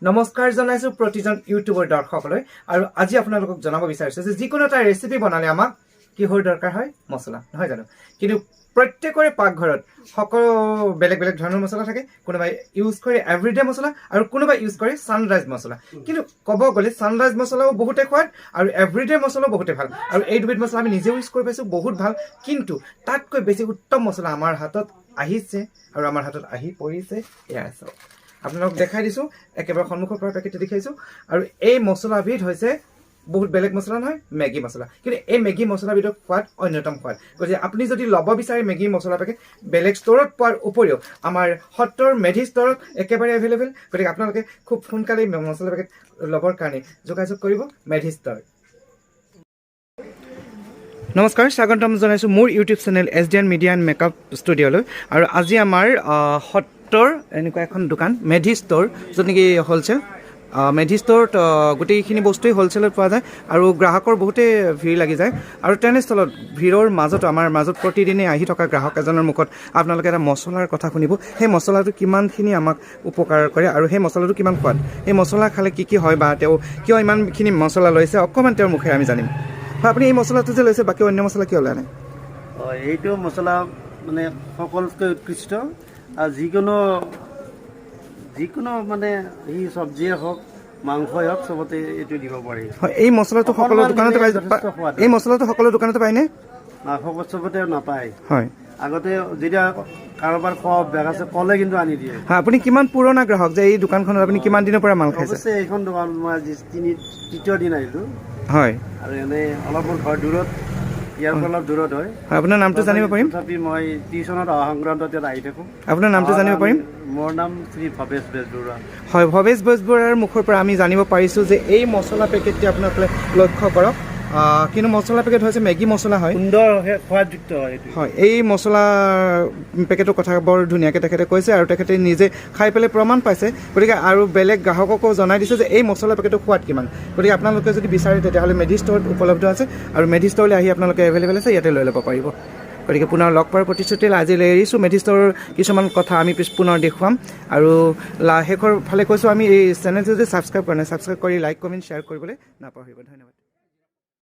নমস্কাৰ জনাইছো প্ৰতিজন ইউটিউবৰ দৰ্শকলৈ আৰু আজি আপোনালোকক জনাব বিচাৰিছো যে যিকোনো এটা ৰেচিপি বনালে আমাক কিহৰ দৰকাৰ হয় মছলা নহয় জানো কিন্তু প্ৰত্যেকৰে পাকঘৰত সকলো বেলেগ বেলেগ ধৰণৰ মছলা থাকে কোনোবাই ইউজ কৰে এভৰিডে মছলা আৰু কোনোবাই ইউজ কৰে সানৰাইজ মছলা কিন্তু ক'ব গ'লে সানৰাইজ মছলাও বহুতে খোৱাদ আৰু এভৰিডে মছলাও বহুতে ভাল আৰু এই দুবিধ মছলা আমি নিজে ইউজ কৰি পাইছো বহুত ভাল কিন্তু তাতকৈ বেছি উত্তম মছলা আমাৰ হাতত আহিছে আৰু আমাৰ হাতত আহি পৰিছে এয়া আছে আপোনালোক দেখাই দিছো একেবাৰে সন্মুখৰ পৰা পেকেট দেখাইছো আৰু এই মছলাবিধ হৈছে বহুত বেলেগ মছলা নহয় মেগী মছলা কিন্তু এই মেগী মছলাবিধৰ সোৱাদ অন্যতম সোৱাদ গতিকে আপুনি যদি ল'ব বিচাৰে মেগী মছলা পেকেট বেলেগ ষ্টৰত পোৱাৰ উপৰিও আমাৰ সত্তৰ মেধি ষ্টৰত একেবাৰে এভেইলেবল গতিকে আপোনালোকে খুব সোনকালে মছলা পেকেট ল'বৰ কাৰণে যোগাযোগ কৰিব মেধি ষ্টৰ নমস্কাৰ স্বাগতম জনাইছো মোৰ YouTube channel SDN media and makeup ষ্টুডিঅ'লৈ আৰু আজি আমাৰ সত্তৰ এনেকুৱা এখন দোকান মেধি ষ্ট'ৰ য'ত নেকি হ'লচেল মেধি ষ্ট'ৰত গোটেইখিনি বস্তুৱেই হ'লচেলত পোৱা যায় আৰু গ্ৰাহকৰ বহুতেই ভিৰ লাগি যায় আৰু তেনেস্থলত ভিৰৰ মাজতো আমাৰ মাজত প্ৰতিদিনে আহি থকা গ্ৰাহক এজনৰ মুখত আপোনালোকে এটা মছলাৰ কথা শুনিব সেই মছলাটো কিমানখিনি আমাক উপকাৰ কৰে আৰু সেই মছলাটো কিমান সোৱাদ সেই মছলা খালে কি কি হয় বা তেওঁ কিয় ইমানখিনি মছলা লৈছে অকণমান তেওঁৰ মুখেৰে আমি জানিম হয় আপুনি এই মছলাটো যে লৈছে বাকী অন্য মছলা কিয় লোৱা নাই এইটো মছলা মানে সকলোতকৈ উৎকৃষ্ট আৰু যিকোনো মানে এই চব্জিয়ে হওক মাংসই হওক চবতে এইটো দিব পাৰি হয় এই মছলাটো সকলো দোকানতে পাই এই মছলাটো সকলো দোকানতে পায়নে চবতে নাপায় হয় আগতে যেতিয়া কাৰোবাৰ খোৱা অভ্যাস আছে ক'লে কিন্তু আনি দিয়ে হয় আপুনি কিমান পুৰণা গ্ৰাহক যে এই দোকানখনত আপুনি কিমান দিনৰ পৰা মাল খাইছে অৱশ্যে এইখন দোকান মই আজি তৃতীয় দিন আহিলোঁ হয় আৰু এনেই অলপ মোৰ ঘৰ দূৰত ইয়াৰ পৰা অলপ দূৰত হয় আপোনাৰ নামটো জানিব পাৰিম তথাপি মই টিউশ্যনত অহা সংক্ৰান্তত ইয়াত আহি থাকোঁ আপোনাৰ নামটো জানিব পাৰিম মোৰ নাম শ্ৰী ভৱেশ বেজবৰুৱা হয় ভৱেশ বেজবৰুৱাৰ মুখৰ পৰা আমি জানিব পাৰিছোঁ যে এই মছলা পেকেটটি আপোনালোকে লক্ষ্য কৰক কিন্তু মছলা পেকেট হৈছে মেগী মছলা হয় সুন্দৰ সোৱাদযুক্ত হয় এই মছলা পেকেটৰ কথা বৰ ধুনীয়াকৈ তেখেতে কৈছে আৰু তেখেতে নিজে খাই পেলাই প্ৰমাণ পাইছে গতিকে আৰু বেলেগ গ্ৰাহককো জনাই দিছে যে এই মছলা পেকেটৰ সোৱাদ কিমান গতিকে আপোনালোকে যদি বিচাৰে তেতিয়াহ'লে মেধি ষ্ট'ৰত উপলব্ধ আছে আৰু মেধি ষ্ট'ৰলৈ আহি আপোনালোকে এভেইলেবল আছে ইয়াতে লৈ ল'ব পাৰিব গতিকে পুনৰ লগ পোৱাৰ প্ৰতিশ্ৰুতি আজিলৈ এৰিছোঁ মেধি ষ্ট'ৰৰ কিছুমান কথা আমি পুনৰ দেখুৱাম আৰু শেষৰ ফালে কৈছোঁ আমি এই চেনেলটো যদি ছাবস্ক্ৰাইব কৰা নাই ছাবস্ক্ৰাইব কৰি লাইক কমেণ্ট শ্বেয়াৰ কৰিবলৈ নাপাহৰিব ধন্যবাদ